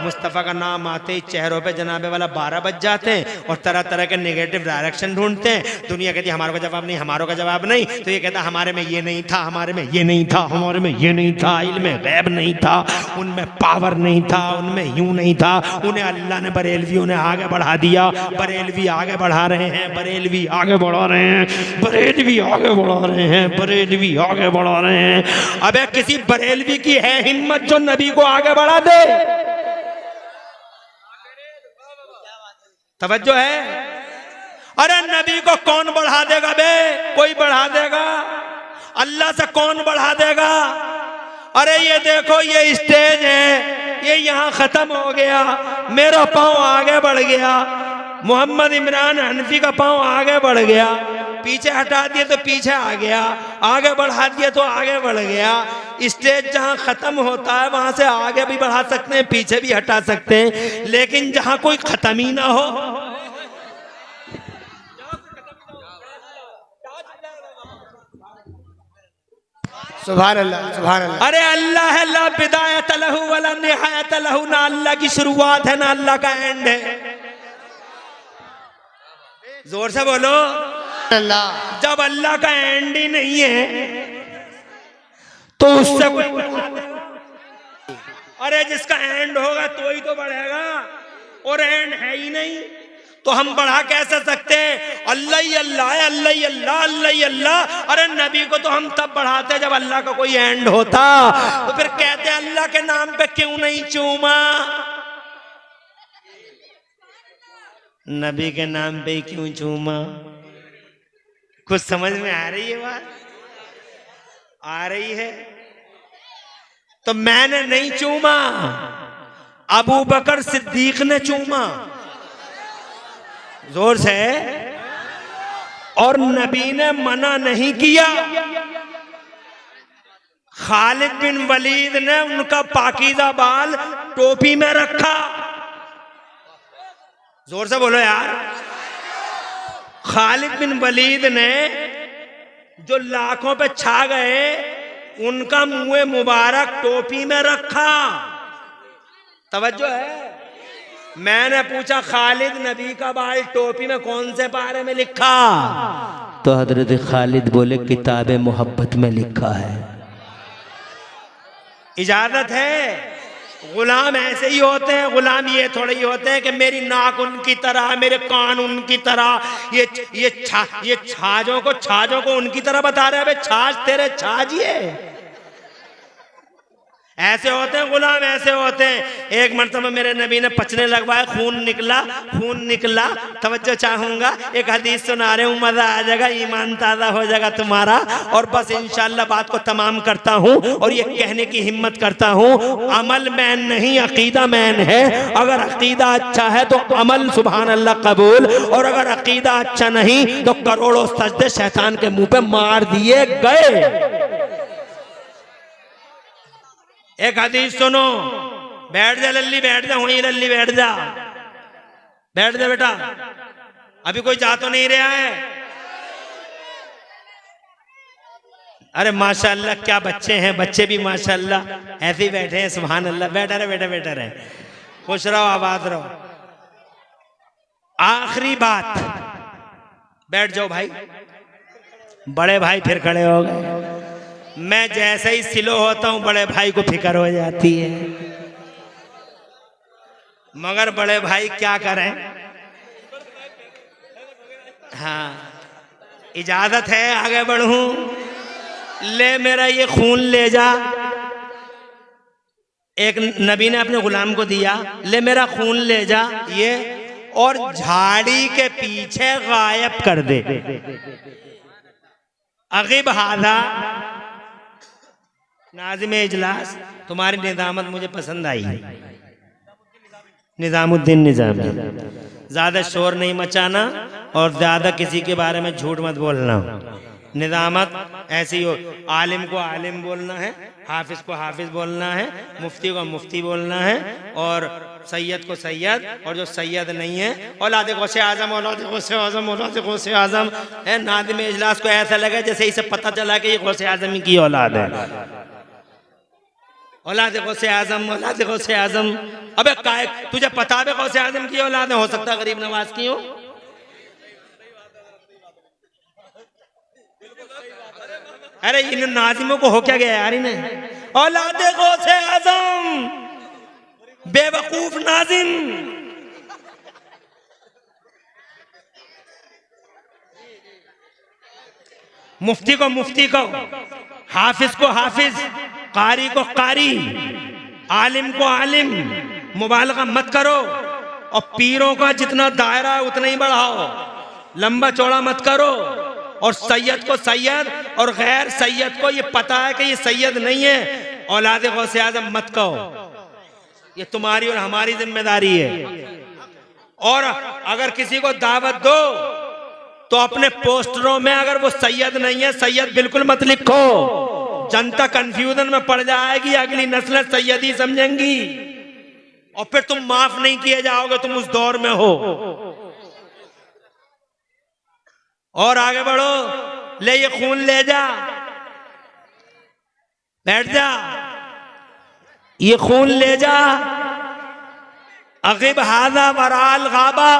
मुस्तफ़ा का नाम आते ही चेहरों पे जनाबे वाला 12 बज जाते हैं और तरह तरह के नेगेटिव डायरेक्शन ढूंढते हैं। दुनिया कहती है हमारे को जवाब नहीं, हमारों का जवाब नहीं, तो ये कहता हमारे में ये नहीं था, हमारे में ये नहीं था, हमारे में ये नहीं था, इल्म गैब नहीं था, उनमें पावर नहीं था, उनमें यूं नहीं था। उन्हें अल्लाह ने बरेलवियों ने आगे बढ़ा दिया। बरेलवी आगे बढ़ा रहे हैं, बरेलवी आगे बढ़ा रहे हैं, बरेलवी आगे बढ़ा रहे हैं, बरेलवी आगे बढ़ा रहे हैं। अबे किसी बरेलवी की है हिम्मत जो नबी को आगे बढ़ा दे? तवज्जो है? अरे नबी को कौन बढ़ा देगा बे? कोई बढ़ा देगा? अल्लाह से कौन बढ़ा देगा? अरे ये देखो ये स्टेज है, ये यहाँ खत्म हो गया, मेरा पांव आगे बढ़ गया, मोहम्मद इमरान हनफी का पांव आगे बढ़ गया, पीछे हटा दिए तो पीछे आ गया, आगे बढ़ा दिए तो आगे बढ़ गया। स्टेज जहां खत्म होता है वहां से आगे भी बढ़ा सकते हैं, पीछे भी हटा सकते हैं, लेकिन जहां कोई खत्म ही ना हो, सुभान अल्लाह, सुभान अल्लाह। अरे अल्लाह है ला बिदायत लहू वला निहायत लहू, ना अल्लाह की शुरुआत है ना अल्लाह का एंड है। जोर से बोलो अल्लाह। जब अल्लाह का एंड ही नहीं है तो उससे कोई बढ़ा दे? अरे जिसका एंड होगा तो ही तो बढ़ेगा, और एंड है ही नहीं तो हम बढ़ा कैसे सकते हैं? अल्लाह ही अल्लाह है, अल्लाह ही अल्लाह, अल्लाह ही अल्लाह। अरे नबी को तो हम तब बढ़ाते जब अल्लाह का कोई एंड होता। तो फिर कहते हैं अल्लाह के नाम पे क्यों नहीं चूमा? नबी के नाम पे क्यों चूमा? कुछ समझ में आ रही है बात? आ रही है? तो मैंने नहीं चूमा, अबू बकर सिद्दीक ने चूमा जोर से, और नबी ने मना नहीं किया। खालिद बिन वलीद ने उनका पाकीज़ा बाल टोपी में रखा। जोर से बोलो यार। खालिद बिन वलीद ने जो लाखों पे छा गए, उनका मुंह मुबारक टोपी में रखा। तवज्जो है? मैंने पूछा खालिद नबी का बाल टोपी में कौन से पारे में लिखा? तो हजरत खालिद बोले किताब मोहब्बत में लिखा है। इजाजत है? गुलाम ऐसे ही होते हैं, गुलाम ये थोड़े ही होते हैं कि मेरी नाक उनकी तरह, मेरे कान उनकी तरह, ये छाजों को उनकी तरह बता रहे हैं। अबे छाछ तेरे छाजिए, ऐसे होते हैं गुलाम, ऐसे होते हैं। एक मरतबा मेरे नबी ने पचने लगवाया, खून निकला। तवज्जो चाहूंगा, एक हदीस सुना रहे हूँ, मजा आ जाएगा, ईमान ताज़ा हो जाएगा तुम्हारा। और बस इंशाअल्लाह बात को तमाम करता हूँ और ये कहने की हिम्मत करता हूँ, अमल मैन नहीं अकीदा मैन है। अगर अकीदा अच्छा है तो अमल सुभान अल्लाह कबूल, और अगर अकीदा अच्छा नहीं तो करोड़ों सजदे शैतान के मुंह पे मार दिए गए। एक हदीस सुनो, बैठ जा लल्ली, बैठ जा, वहीं लल्ली बैठ जा, बैठ जा बेटा, अभी कोई जा तो नहीं रहा है? अरे माशाअल्लाह क्या बच्चे हैं, बच्चे भी माशाअल्लाह ऐसे ही बैठे हैं, सुभान अल्लाह। बैठा रहे बेटा, बैठा रहे, खुश रहो, आबाद रहो। आखिरी बात, बैठ जाओ भाई, बड़े भाई फिर खड़े हो गए। मैं जैसे ही सिलो होता हूं बड़े भाई को फिक्र हो जाती है, मगर बड़े भाई क्या करें? हाँ, इजाजत है आगे बढ़ूं? ले मेरा ये खून ले जा। एक नबी ने अपने गुलाम को दिया, ले मेरा खून ले जा ये, और झाड़ी के पीछे गायब कर दे। अगिब हादा नाज़िम इजलास, तुम्हारी निजामत मुझे पसंद आई। निजामुद्दीन निजामी, ज्यादा शोर नहीं मचाना और ज्यादा किसी के बारे में झूठ मत बोलना। निजामत ऐसी हो, आलिम को आलिम बोलना है, हाफिज को हाफिज बोलना है, मुफ्ती को मुफ्ती बोलना है, और सैयद को सैयद, और जो सैयद नहीं है औलाद गौसे आजम, औलाद गौसे आजम, औलाद गौसे आजम है। नाज़िम इजलास को ऐसा लगे जैसे इसे पता चला कि ये गौसे आजम की औलाद है। औलाद गौसे आजम, औलाद गौसे आजम। अबे काय तुझे पता है गौसे आजम की औलाद हो सकता है गरीब नवाज की हो? अरे इन नाजिमों को हो क्या गया यार इन्हें? औलाद गौसे आजम, बेवकूफ नाजिम। मुफ्ती को मुफ्ती कहो, हाफिज को हाफिज, कारी को कारी, आलिम को आलिम। मुबालगा मत करो और पीरों का जितना दायरा है उतना ही बढ़ाओ, लंबा चौड़ा मत करो। और सैयद को सैयद और गैर सैयद को ये पता है कि ये सैयद नहीं है, औलाद गौसे आजम मत कहो। ये तुम्हारी और हमारी जिम्मेदारी है। और अगर किसी को दावत दो तो अपने पोस्टरों में अगर वो सैयद नहीं है, सैयद बिल्कुल मत लिखो। जनता कंफ्यूजन में पड़ जाएगी, अगली नस्लें सैयदी समझेंगी और फिर तुम माफ नहीं किए जाओगे, तुम उस दौर में हो। और आगे बढ़ो, ले ये खून ले जा, बैठ जा, ये खून ले जा। अगिब हादा वराल गाबा,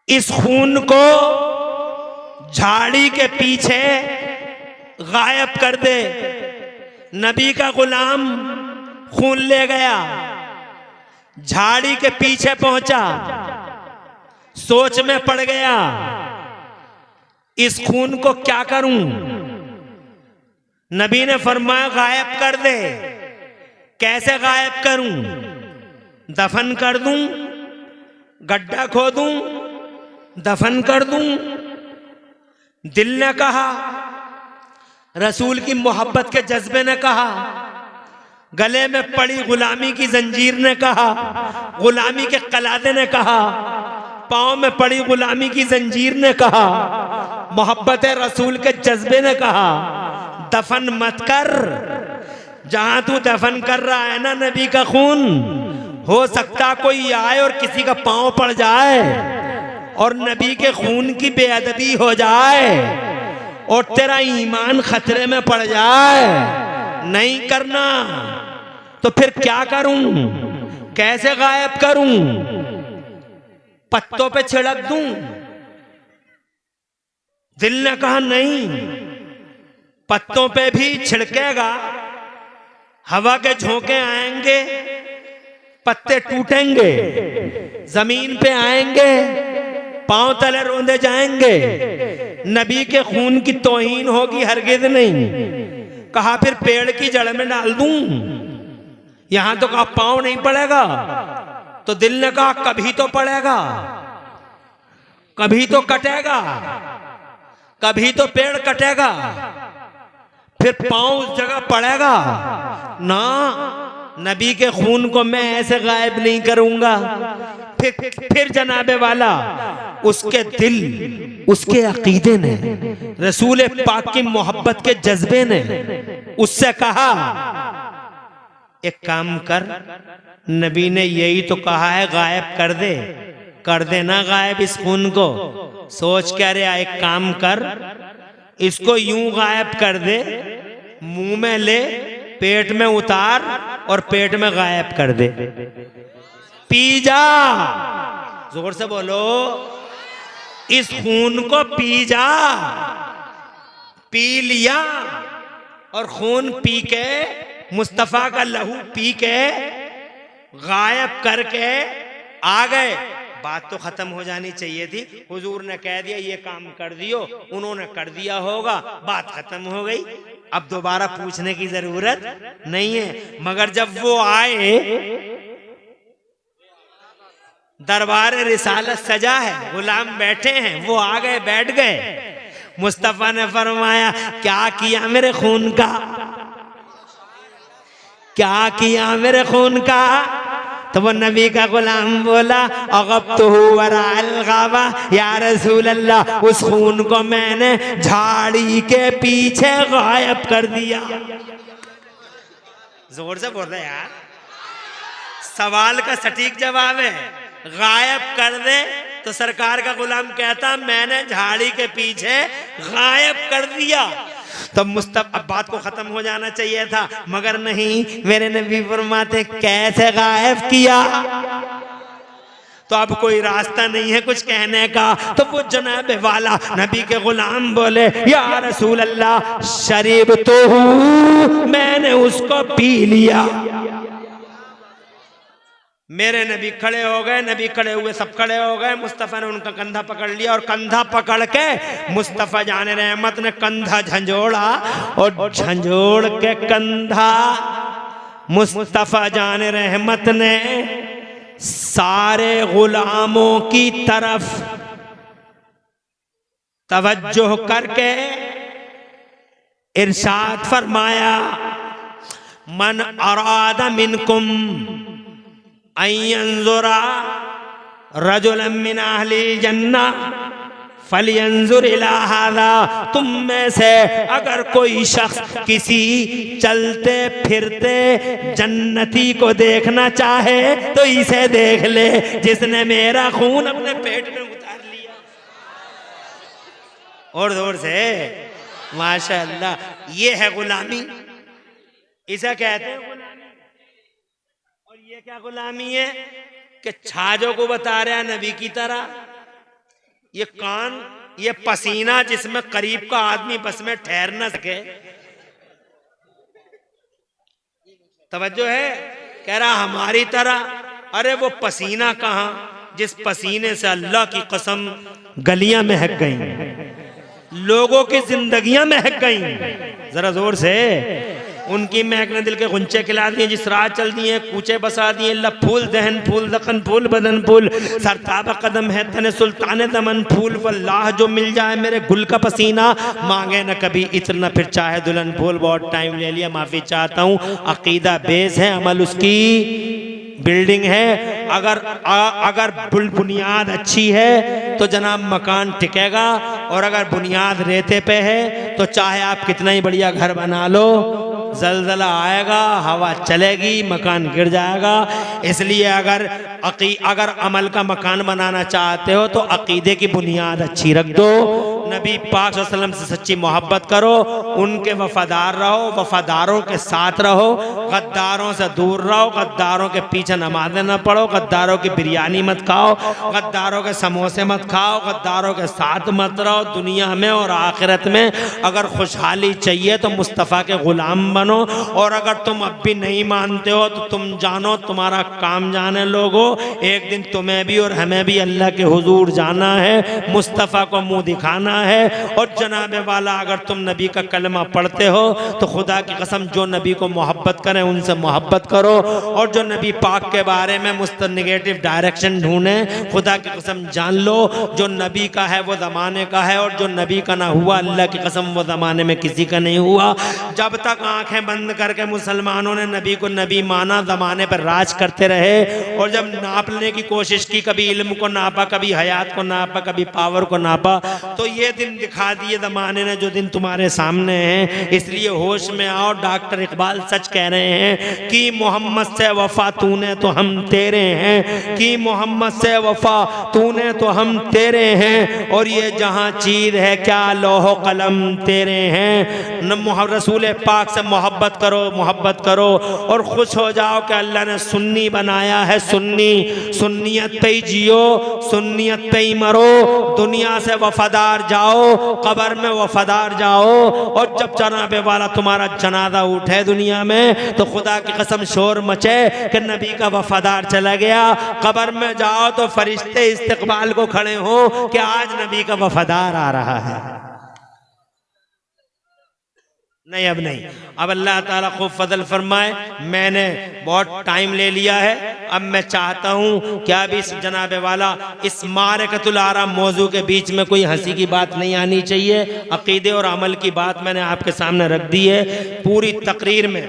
इस खून को झाड़ी के पीछे गायब कर दे। नबी का गुलाम खून ले गया, झाड़ी के पीछे पहुंचा, सोच में पड़ गया इस खून को क्या करूं। नबी ने फरमाया गायब कर दे। कैसे गायब करूं? दफन कर दूं, गड्ढा खोदूं, दफन कर दूं? दिल ने कहा, रसूल की मोहब्बत के जज्बे ने कहा, गले में पड़ी गुलामी की जंजीर ने कहा, गुलामी के कलादे ने कहा, पांव में पड़ी गुलामी की जंजीर ने कहा, मोहब्बत रसूल के जज्बे ने कहा दफन मत कर। जहां तू दफन कर रहा है ना नबी का खून, हो सकता कोई आए और किसी का पांव पड़ जाए और नबी के खून की बेअदबी हो जाए और तेरा ईमान खतरे में पड़ जाए। नहीं करना तो फिर क्या करूं? कैसे गायब करूं? पत्तों पे छिड़क दूं? दिल ने कहा नहीं, पत्तों पे भी छिड़केगा, हवा के झोंके आएंगे, पत्ते टूटेंगे, जमीन पे आएंगे, पांव तले रोंदे जाएंगे, नबी के खून की तौहीन होगी, हरगिज नहीं। कहा फिर पेड़ की जड़ में डाल दूं? यहां तो कहा पांव नहीं पड़ेगा, तो दिल ने कहा कभी तो पड़ेगा, कभी तो कटेगा, कभी तो पेड़ कटेगा, फिर पांव उस जगह पड़ेगा ना। नबी के खून को मैं ऐसे गायब नहीं करूंगा। फिर जनाबे वाला उसके दिल, उसके अकीदे ने, रसूल पाक की मोहब्बत के जज्बे ने उससे कहा एक काम कर, नबी ने यही तो कहा है गायब कर दे, कर देना गायब इस खून को। सोच क्या रहा, एक काम कर, इसको यूं गायब कर दे, मुंह में ले, पेट में उतार और पेट में गायब कर दे। पी जा, जोर से बोलो, इस खून को पी जा। पी लिया और खून पी के, मुस्तफा का लहू पी के गायब करके आ गए। बात तो खत्म हो जानी चाहिए थी, हुजूर ने कह दिया ये काम कर दियो, उन्होंने कर दिया होगा, बात खत्म हो गई, अब दोबारा पूछने की जरूरत नहीं है। मगर जब वो आए, दरबार रिसालत सजा है, गुलाम बैठे हैं, वो आ गए, बैठ गए। मुस्तफा ने फरमाया क्या किया मेरे खून का, क्या किया मेरे खून का? तो वो नबी का गुलाम बोला अगब्तुहु वराअल गाबा, या रसूल अल्लाह, उस खून को मैंने झाड़ी के पीछे गायब कर दिया। जोर से बोल रहे यार, सवाल का सटीक जवाब है। गायब कर दे तो सरकार का गुलाम कहता मैंने झाड़ी के पीछे गायब कर दिया। तो मुस्तफा, अब बात को खत्म हो जाना चाहिए था, मगर नहीं, मेरे नबी फरमाते कैसे गायब किया। तो अब कोई रास्ता नहीं है कुछ कहने का। तो वो जनाब वाला नबी के गुलाम बोले या रसूल अल्लाह, शरीब तो हूँ, मैंने उसको पी लिया। मेरे नबी खड़े हो गए, नबी खड़े हुए, सब खड़े हो गए। मुस्तफ़ा ने उनका कंधा पकड़ लिया और कंधा पकड़ के मुस्तफ़ा जाने रहमत ने कंधा झंझोड़ा और झंझोड़ के कंधा मुस्तफ़ा जाने रहमत ने सारे गुलामों की तरफ तवज्जो करके इरशाद फरमाया, मन अरादा मिनकुम अयंजुरा रजुलन मिन अहलिल जन्ना फलियंजुर इला हादा। तुम में से अगर कोई शख्स किसी चलते फिरते जन्नती को देखना चाहे तो इसे देख ले, जिसने मेरा खून अपने पेट में उतार लिया। और जोर से माशाअल्लाह। ये है गुलामी, इसे कहते हैं गुलामी। और ये क्या गुलामी है कि छाजों को बता रहा है नबी की तरह। ये कान, ये पसीना जिसमें करीब का आदमी बस में ठहर न सके। तवज्जो है, कह रहा हमारी तरह। अरे वो पसीना कहां, जिस पसीने से अल्लाह की कसम गलियां महक गई, लोगों की जिंदगियां महक गई। जरा जोर से, उनकी महक ने दिल के गुंचे खिला दिए, जिस राह चल दिए, कूचे बसा दिए। लब फूल दहन फूल दकन फूल बदन फूल, सरताब कदम है तने सुल्तान दमन फूल। वल्लाह जो मिल जाए मेरे गुल का पसीना, मांगे न कभी इत्र न फिर चाहे दुल्हन फूल। बहुत टाइम ले लिया, माफी चाहता हूँ। अकीदा बेस है, अमल उसकी बिल्डिंग है। अगर बुनियाद अच्छी है तो जनाब मकान टिकेगा, और अगर बुनियाद रेते पे है तो चाहे आप कितना ही बढ़िया घर बना लो, जलजला आएगा, हवा चलेगी, मकान गिर जाएगा। इसलिए अगर अमल का मकान बनाना चाहते हो तो अकीदे की बुनियाद अच्छी रख दो। नबी पाक सल्लल्लाहु अलैहि वसल्लम से सच्ची मोहब्बत करो, उनके वफादार रहो, वफादारों के साथ रहो, गद्दारों से दूर रहो, गद्दारों के पीछे नमाज़ें न पढ़ो, गद्दारों की बिरयानी मत खाओ, गद्दारों के समोसे मत खाओ, गद्दारों के साथ मत रहो। दुनिया में और आखिरत में अगर खुशहाली चाहिए तो मुस्तफ़ा के गुलाम बनो। और अगर तुम अब भी नहीं मानते हो तो तुम जानो तुम्हारा काम जाने लोगो, एक दिन तुम्हें भी और हमें भी अल्लाह के हुजूर जाना है, मुस्तफ़ा को मुंह दिखाना है। और जनाबे वाला, अगर तुम नबी का कलमा पढ़ते हो तो खुदा की कसम जो नबी को मोहब्बत करें उनसे मोहब्बत करो, और जो नबी पाक के बारे में नेगेटिव डायरेक्शन ढूंढे, खुदा की कसम जान लो जो नबी का है वो ज़माने का है, और जो नबी का ना हुआ अल्लाह की कसम वो ज़माने में किसी का नहीं हुआ। जब तक आंखें बंद करके मुसलमानों ने नबी को नबी माना, ज़माने पर राज करते रहे, और जब नापने की कोशिश की, कभी इल्म को नापा, कभी हयात को नापा, कभी पावर को नापा, तो ये दिन दिखा दिए ज़माने ने जो दिन तुम्हारे सामने हैं। इसलिए होश में आओ। डॉक्टर इकबाल सच कह रहे हैं कि मोहम्मद से वफा तूने तो हम तेरे हैं, कि मोहम्मद से वफा तूने तो हम तेरे हैं, और ये जहां चीज है क्या लोहो कलम तेरे हैं। न रसूल पाक से मोहब्बत करो, मोहब्बत करो, और खुश हो जाओ कि अल्लाह ने सुन्नी बनाया है। सुन्नियत पे ही जियो, सुन्नियत पे ही मरो। दुनिया से वफादार जाओ, कब्र में वफादार जाओ, और जब जनाबे वाला तुम्हारा जनाजा उठे दुनिया में तो खुदा की कसम शोर मचे कि नबी का वफादार चला गया। कब्र में जाओ तो फरिश्ते इस्तकबाल को खड़े हो कि आज नबी का वफादार आ रहा है। नहीं, अब नहीं। अब अल्लाह ताला खूब फजल फरमाए। मैंने बहुत टाइम ले लिया है। अब मैं चाहता हूँ कि अब इस जनाबे वाला इस मारकतुल आरा मौजू के बीच में कोई हंसी की बात नहीं आनी चाहिए। अकीदे और अमल की बात मैंने आपके सामने रख दी है। पूरी तकरीर में